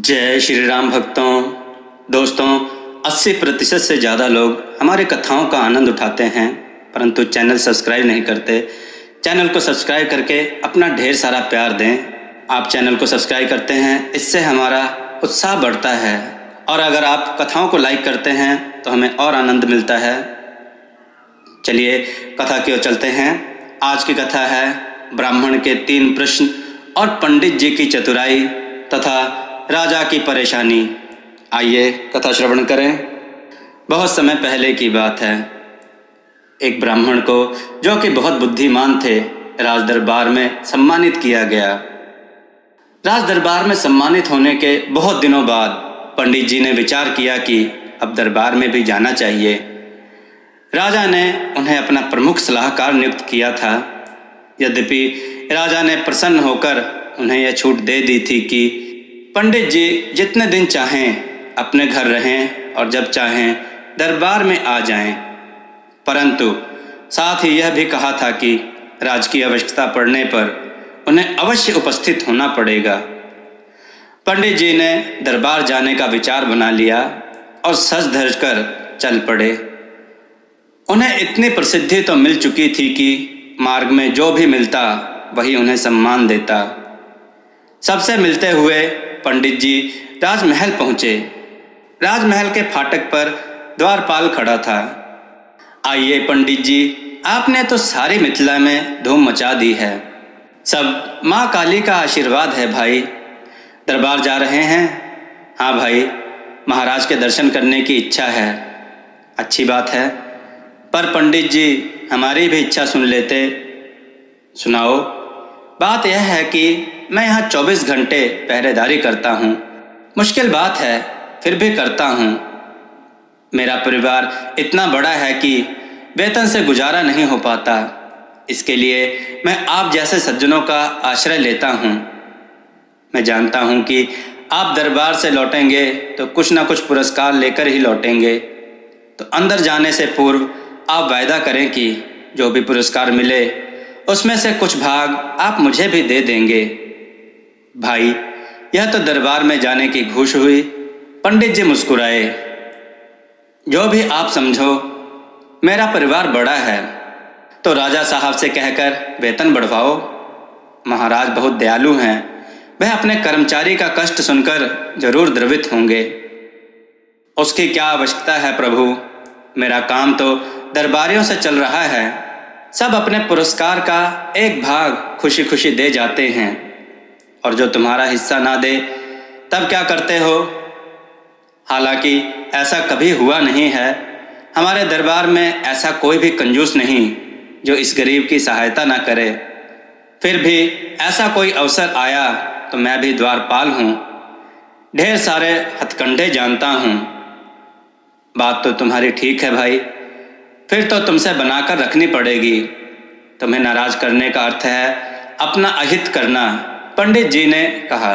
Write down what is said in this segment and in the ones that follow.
जय श्री राम भक्तों। दोस्तों, 80% से ज़्यादा लोग हमारे कथाओं का आनंद उठाते हैं, परंतु चैनल सब्सक्राइब नहीं करते। चैनल को सब्सक्राइब करके अपना ढेर सारा प्यार दें। आप चैनल को सब्सक्राइब करते हैं, इससे हमारा उत्साह बढ़ता है, और अगर आप कथाओं को लाइक करते हैं तो हमें और आनंद मिलता है। चलिए कथा की ओर चलते हैं। आज की कथा है ब्राह्मण के 3 प्रश्न और पंडित जी की चतुराई तथा राजा की परेशानी। आइए कथा श्रवण करें। बहुत समय पहले की बात है। एक ब्राह्मण को, जो कि बहुत बुद्धिमान थे, राज दरबार में सम्मानित किया गया। राज दरबार में सम्मानित होने के बहुत दिनों बाद पंडित जी ने विचार किया कि अब दरबार में भी जाना चाहिए। राजा ने उन्हें अपना प्रमुख सलाहकार नियुक्त किया था। यद्यपि राजा ने प्रसन्न होकर उन्हें यह छूट दे दी थी कि पंडित जी जितने दिन चाहें अपने घर रहें और जब चाहें दरबार में आ जाएं, परंतु साथ ही यह भी कहा था कि राजकीय आवश्यकता पड़ने पर उन्हें अवश्य उपस्थित होना पड़ेगा। पंडित जी ने दरबार जाने का विचार बना लिया और सज धज कर चल पड़े। उन्हें इतनी प्रसिद्धि तो मिल चुकी थी कि मार्ग में जो भी मिलता वही उन्हें सम्मान देता। सबसे मिलते हुए पंडित जी राजमहल पहुँचे। राजमहल के फाटक पर द्वारपाल खड़ा था। आइए पंडित जी, आपने तो सारी मिथिला में धूम मचा दी है। सब माँ काली का आशीर्वाद है भाई। दरबार जा रहे हैं? हाँ भाई, महाराज के दर्शन करने की इच्छा है। अच्छी बात है, पर पंडित जी हमारी भी इच्छा सुन लेते। सुनाओ। बात यह है कि मैं यहाँ 24 घंटे पहरेदारी करता हूँ। मुश्किल बात है, फिर भी करता हूँ। मेरा परिवार इतना बड़ा है कि वेतन से गुजारा नहीं हो पाता। इसके लिए मैं आप जैसे सज्जनों का आश्रय लेता हूँ। मैं जानता हूँ कि आप दरबार से लौटेंगे तो कुछ न कुछ पुरस्कार लेकर ही लौटेंगे, तो अंदर जाने से पूर्व आप वायदा करें कि जो भी पुरस्कार मिले उसमें से कुछ भाग आप मुझे भी दे देंगे। भाई, यह तो दरबार में जाने की घूस हुई। पंडित जी मुस्कुराए। जो भी आप समझो, मेरा परिवार बड़ा है, तो राजा साहब से कहकर वेतन बढ़वाओ। महाराज बहुत दयालु हैं, वह अपने कर्मचारी का कष्ट सुनकर जरूर द्रवित होंगे। उसकी क्या आवश्यकता है प्रभु, मेरा काम तो दरबारियों से चल रहा है। सब अपने पुरस्कार का एक भाग खुशी खुशी दे जाते हैं, और जो तुम्हारा हिस्सा ना दे तब क्या करते हो? हालांकि ऐसा कभी हुआ नहीं है। हमारे दरबार में ऐसा कोई भी कंजूस नहीं जो इस गरीब की सहायता ना करे। फिर भी ऐसा कोई अवसर आया तो मैं भी द्वारपाल हूँ, ढेर सारे हथकंडे जानता हूँ। बात तो तुम्हारी ठीक है भाई, फिर तो तुमसे बनाकर रखनी पड़ेगी। तुम्हें नाराज करने का अर्थ है अपना अहित करना। पंडित जी ने कहा,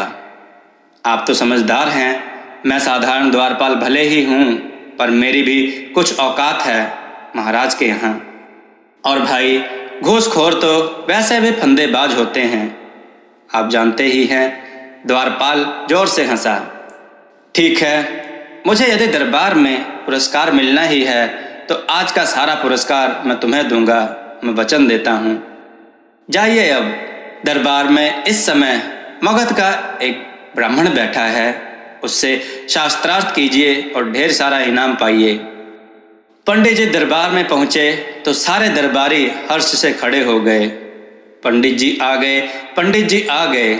आप तो समझदार हैं। मैं साधारण द्वारपाल भले ही हूँ, पर मेरी भी कुछ औकात है महाराज के यहाँ। और भाई, घूसखोर तो वैसे भी फंदेबाज होते हैं, आप जानते ही हैं। द्वारपाल जोर से हंसा। ठीक है, मुझे यदि दरबार में पुरस्कार मिलना ही है तो आज का सारा पुरस्कार मैं तुम्हें दूंगा, मैं वचन देता हूँ। जाइए अब। दरबार में इस समय मगध का एक ब्राह्मण बैठा है, उससे शास्त्रार्थ कीजिए और ढेर सारा इनाम पाइए। पंडित जी दरबार में पहुँचे तो सारे दरबारी हर्ष से खड़े हो गए। पंडित जी आ गए, पंडित जी आ गए।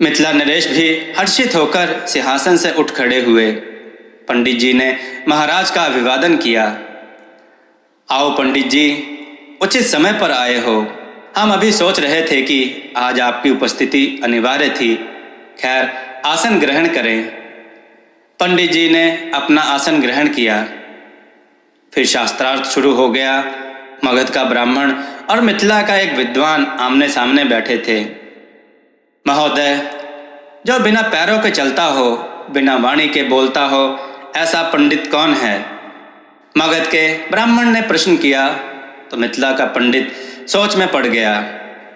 मिथिला नरेश भी हर्षित होकर सिंहासन से उठ खड़े हुए। पंडित जी ने महाराज का अभिवादन किया। आओ पंडित जी, उचित समय पर आए हो। हम अभी सोच रहे थे कि आज आपकी उपस्थिति अनिवार्य थी। खैर, आसन ग्रहण करें। पंडित जी ने अपना आसन ग्रहण किया। फिर शास्त्रार्थ शुरू हो गया। मगध का ब्राह्मण और मिथिला का एक विद्वान आमने सामने बैठे थे। महोदय, जो बिना पैरों के चलता हो, बिना वाणी के बोलता हो, ऐसा पंडित कौन है? मगध के ब्राह्मण ने प्रश्न किया तो मिथिला का पंडित सोच में पड़ गया।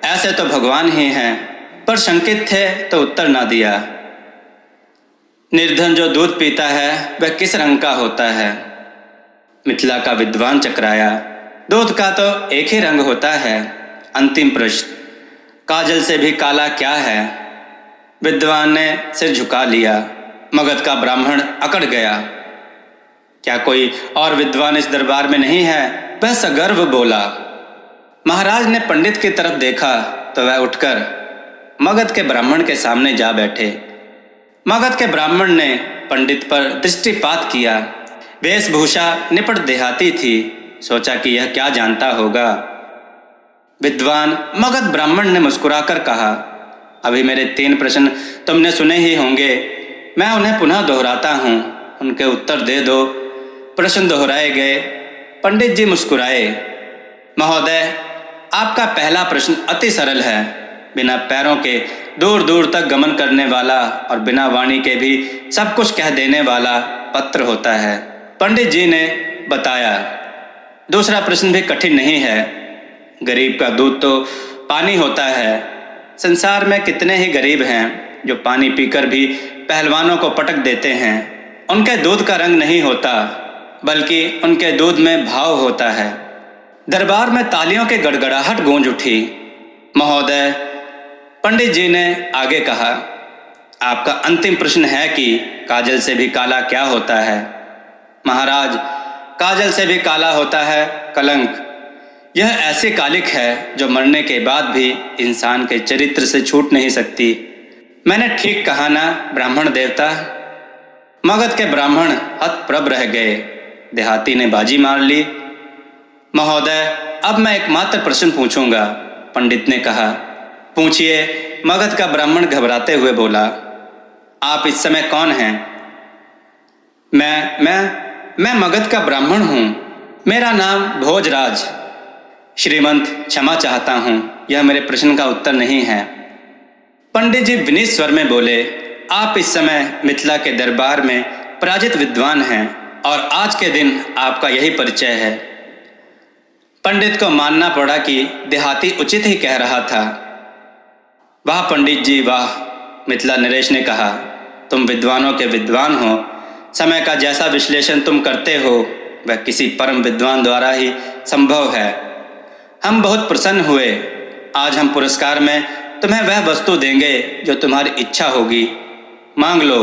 ऐसे तो भगवान ही हैं, पर शंकित थे तो उत्तर ना दिया। निर्धन जो दूध पीता है वह किस रंग का होता है? मिथिला का विद्वान चकराया, दूध का तो एक ही रंग होता है। अंतिम प्रश्न, काजल से भी काला क्या है? विद्वान ने सिर झुका लिया। मगध का ब्राह्मण अकड़ गया। क्या कोई और विद्वान इस दरबार में नहीं है? वह सगर्व बोला। महाराज ने पंडित की तरफ देखा तो वह उठकर मगध के ब्राह्मण के सामने जा बैठे। मगध के ब्राह्मण ने पंडित पर दृष्टिपात किया। वेशभूषा निपट देहाती थी। सोचा कि यह क्या जानता होगा। विद्वान मगध ब्राह्मण ने मुस्कुराकर कहा, अभी मेरे 3 प्रश्न तुमने सुने ही होंगे, मैं उन्हें पुनः दोहराता हूँ, उनके उत्तर दे दो। प्रश्न दोहराए गए। पंडित जी मुस्कुराए। महोदय, आपका पहला प्रश्न अति सरल है। बिना पैरों के दूर दूर तक गमन करने वाला और बिना वाणी के भी सब कुछ कह देने वाला पत्र होता है। पंडित जी ने बताया। दूसरा प्रश्न भी कठिन नहीं है। गरीब का दूध तो पानी होता है। संसार में कितने ही गरीब हैं जो पानी पीकर भी पहलवानों को पटक देते हैं। उनके दूध का रंग नहीं होता, बल्कि उनके दूध में भाव होता है। दरबार में तालियों के गड़गड़ाहट गूंज उठी। महोदय, पंडित जी ने आगे कहा, आपका अंतिम प्रश्न है कि काजल से भी काला क्या होता है? महाराज, काजल से भी काला होता है कलंक। यह ऐसी कालिक है जो मरने के बाद भी इंसान के चरित्र से छूट नहीं सकती। मैंने ठीक कहा ना ब्राह्मण देवता? मगध के ब्राह्मण हतप्रभ रह गए। देहाती ने बाजी मार ली। महोदय, अब मैं एकमात्र प्रश्न पूछूंगा, पंडित ने कहा। पूछिए, मगध का ब्राह्मण घबराते हुए बोला। आप इस समय कौन हैं? मैं मगध का ब्राह्मण हूँ। मेरा नाम भोजराज। श्रीमंत, क्षमा चाहता हूँ, यह मेरे प्रश्न का उत्तर नहीं है। पंडित जी विनीत स्वर में बोले, आप इस समय मिथिला के दरबार में पराजित विद्वान हैं और आज के दिन आपका यही परिचय है। पंडित को मानना पड़ा कि देहाती उचित ही कह रहा था। वाह पंडित जी वाह, मिथिला नरेश ने कहा। तुम विद्वानों के विद्वान हो। समय का जैसा विश्लेषण तुम करते हो वह किसी परम विद्वान द्वारा ही संभव है। हम बहुत प्रसन्न हुए। आज हम पुरस्कार में तुम्हें वह वस्तु देंगे जो तुम्हारी इच्छा होगी। मांग लो।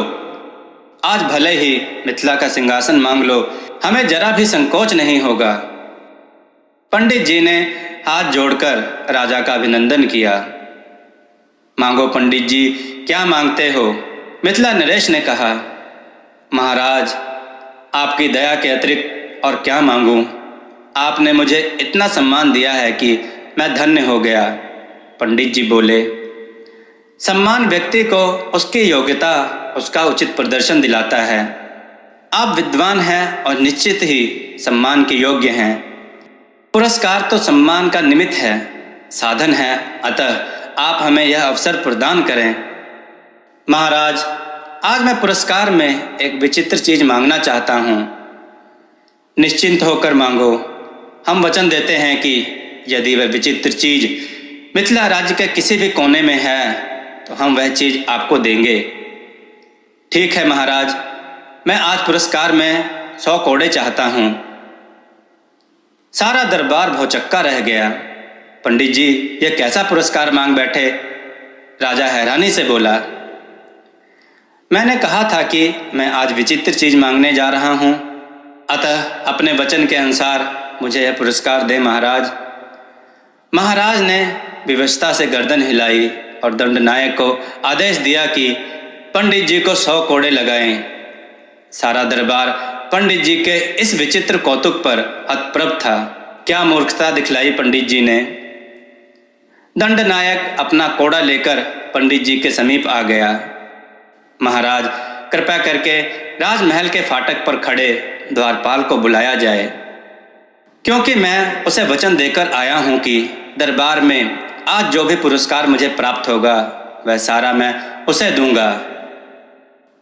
आज भले ही मिथिला का सिंहासन मांग लो, हमें जरा भी संकोच नहीं होगा। पंडित जी ने हाथ जोड़कर राजा का अभिनंदन किया। मांगो पंडित जी, क्या मांगते हो? मिथिला नरेश ने कहा। महाराज, आपकी दया के अतिरिक्त और क्या मांगूं? आपने मुझे इतना सम्मान दिया है कि मैं धन्य हो गया। पंडित जी बोले, सम्मान व्यक्ति को उसकी योग्यता, उसका उचित प्रदर्शन दिलाता है। आप विद्वान हैं और निश्चित ही सम्मान के योग्य हैं। पुरस्कार तो सम्मान का निमित्त है, साधन है, अतः आप हमें यह अवसर प्रदान करें। महाराज, आज मैं पुरस्कार में एक विचित्र चीज मांगना चाहता हूँ। निश्चिंत होकर मांगो। हम वचन देते हैं कि यदि वह विचित्र चीज मिथिला राज्य के किसी भी कोने में है तो हम वह चीज आपको देंगे। ठीक है महाराज, मैं आज पुरस्कार में 100 कोड़े चाहता हूँ। सारा दरबार भौचक्का रह गया। पंडित जी, यह कैसा पुरस्कार मांग बैठे? राजा हैरानी से बोला। मैंने कहा था कि मैं आज विचित्र चीज मांगने जा रहा हूँ, अतः अपने वचन के अनुसार मुझे यह पुरस्कार दे महाराज। महाराज ने विवशता से गर्दन हिलाई और दंडनायक को आदेश दिया कि पंडित जी को 100 कोड़े लगाएं। सारा दरबार पंडित जी के इस विचित्र कौतुक पर हतप्रभ था। क्या मूर्खता दिखलाई पंडित जी ने। दंडनायक अपना कोड़ा लेकर पंडित जी के समीप आ गया। महाराज, कृपया करके राजमहल के फाटक पर खड़े द्वारपाल को बुलाया जाए, क्योंकि मैं उसे वचन देकर आया हूं कि दरबार में आज जो भी पुरस्कार मुझे प्राप्त होगा वह सारा मैं उसे दूंगा।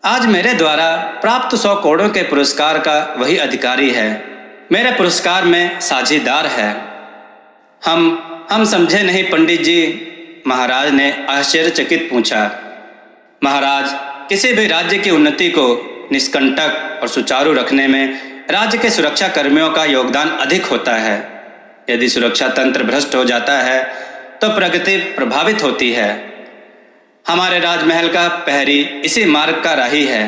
आज मेरे द्वारा प्राप्त 100 कोड़ों के पुरस्कार का वही अधिकारी है। मेरे पुरस्कार में साझीदार है। हम समझे नहीं पंडित जी, महाराज ने आश्चर्यचकित पूछा। महाराज, किसी भी राज्य की उन्नति को निष्कंटक और सुचारू रखने में राज्य के सुरक्षा कर्मियों का योगदान अधिक होता है। यदि सुरक्षा तंत्र भ्रष्ट हो जाता है तो प्रगति प्रभावित होती है। हमारे राजमहल का प्रहरी इसी मार्ग का राही है।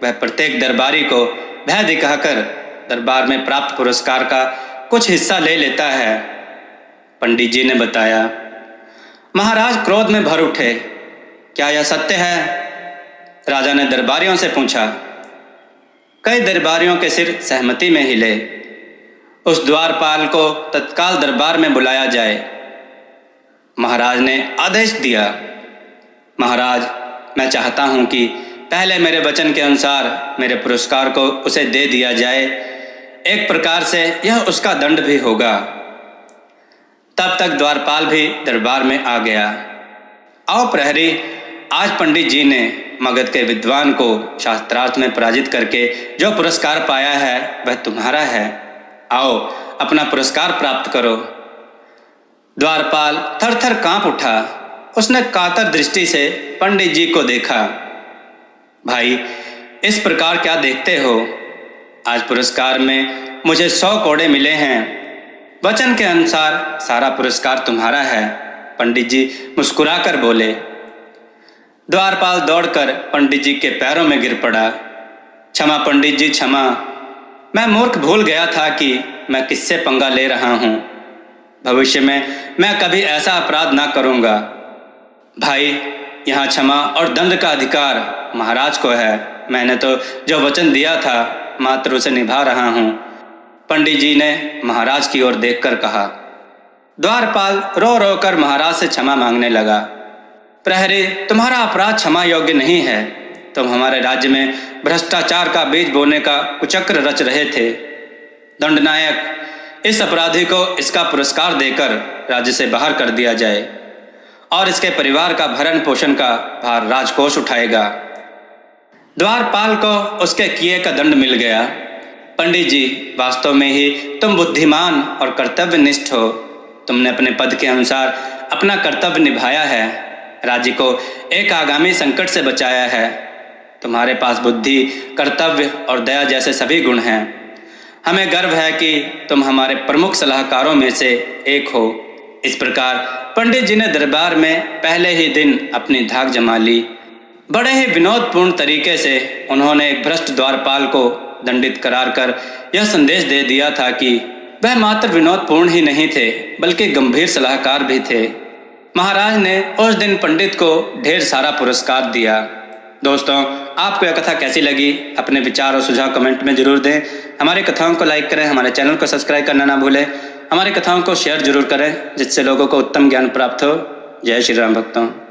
वह प्रत्येक दरबारी को भय दिखाकर दरबार में प्राप्त पुरस्कार का कुछ हिस्सा ले लेता है। पंडित जी ने बताया। महाराज क्रोध में भर उठे। क्या यह सत्य है? राजा ने दरबारियों से पूछा। कई दरबारियों के सिर सहमति में हिले। उस द्वारपाल को तत्काल दरबार में बुलाया जाए। महाराज ने आदेश दिया। महाराज, मैं चाहता हूं कि पहले मेरे वचन के अनुसार मेरे पुरस्कार को उसे दे दिया जाए। एक प्रकार से यह उसका दंड भी होगा। तब तक द्वारपाल भी दरबार में आ गया। आओ प्रहरी, आज पंडित जी ने मगध के विद्वान को शास्त्रार्थ में पराजित करके जो पुरस्कार पाया है वह तुम्हारा है। आओ अपना पुरस्कार प्राप्त करो। द्वारपाल थर-थर कांप उठा। उसने कातर दृष्टि से पंडित जी को देखा। भाई, इस प्रकार क्या देखते हो? आज पुरस्कार में मुझे 100 कोड़े मिले हैं। वचन के अनुसार सारा पुरस्कार तुम्हारा है। पंडित जी मुस्कुराकर बोले। द्वारपाल दौड़कर पंडित जी के पैरों में गिर पड़ा। क्षमा पंडित जी, क्षमा। मैं मूर्ख भूल गया था कि मैं किससे पंगा ले रहा हूँ। भविष्य में मैं कभी ऐसा अपराध ना करूँगा। भाई, यहाँ क्षमा और दंड का अधिकार महाराज को है। मैंने तो जो वचन दिया था मात्र उसे निभा रहा हूँ। पंडित जी ने महाराज की ओर देखकर कहा। द्वारपाल रो रो कर महाराज से क्षमा मांगने लगा। प्रहरी, तुम्हारा अपराध क्षमा योग्य नहीं है। तुम हमारे राज्य में भ्रष्टाचार का बीज बोने का कुचक्र रच रहे थे। दंडनायक, इस अपराधी को इसका पुरस्कार देकर राज्य से बाहर कर दिया जाए और इसके परिवार का भरण पोषण का भार राजकोष उठाएगा। द्वारपाल को उसके किए का दंड मिल गया। पंडित जी, वास्तव में ही तुम बुद्धिमान और कर्तव्यनिष्ठ हो। तुमने अपने पद के अनुसार अपना कर्तव्य निभाया है। राज्य को एक आगामी संकट से बचाया है। तुम्हारे पास बुद्धि, कर्तव्य और दया जैसे सभी गुण हैं। हमें गर्व है कि तुम हमारे प्रमुख सलाहकारों में से एक हो। इस प्रकार पंडित जी ने दरबार में पहले ही दिन अपनी धाक जमा ली। बड़े ही विनोदपूर्ण तरीके से उन्होंने एक भ्रष्ट द्वारपाल को दंडित करार कर यह संदेश दे दिया था कि वह मात्र विनोदपूर्ण ही नहीं थे बल्कि गंभीर सलाहकार भी थे। महाराज ने उस दिन पंडित को ढेर सारा पुरस्कार दिया। दोस्तों, आपको यह कथा कैसी लगी? अपने विचार और सुझाव कमेंट में जरूर दें। हमारी कथाओं को लाइक करें, हमारे चैनल को सब्सक्राइब करना ना भूलें। हमारी कथाओं को शेयर जरूर करें जिससे लोगों को उत्तम ज्ञान प्राप्त हो। जय श्री राम भक्तों।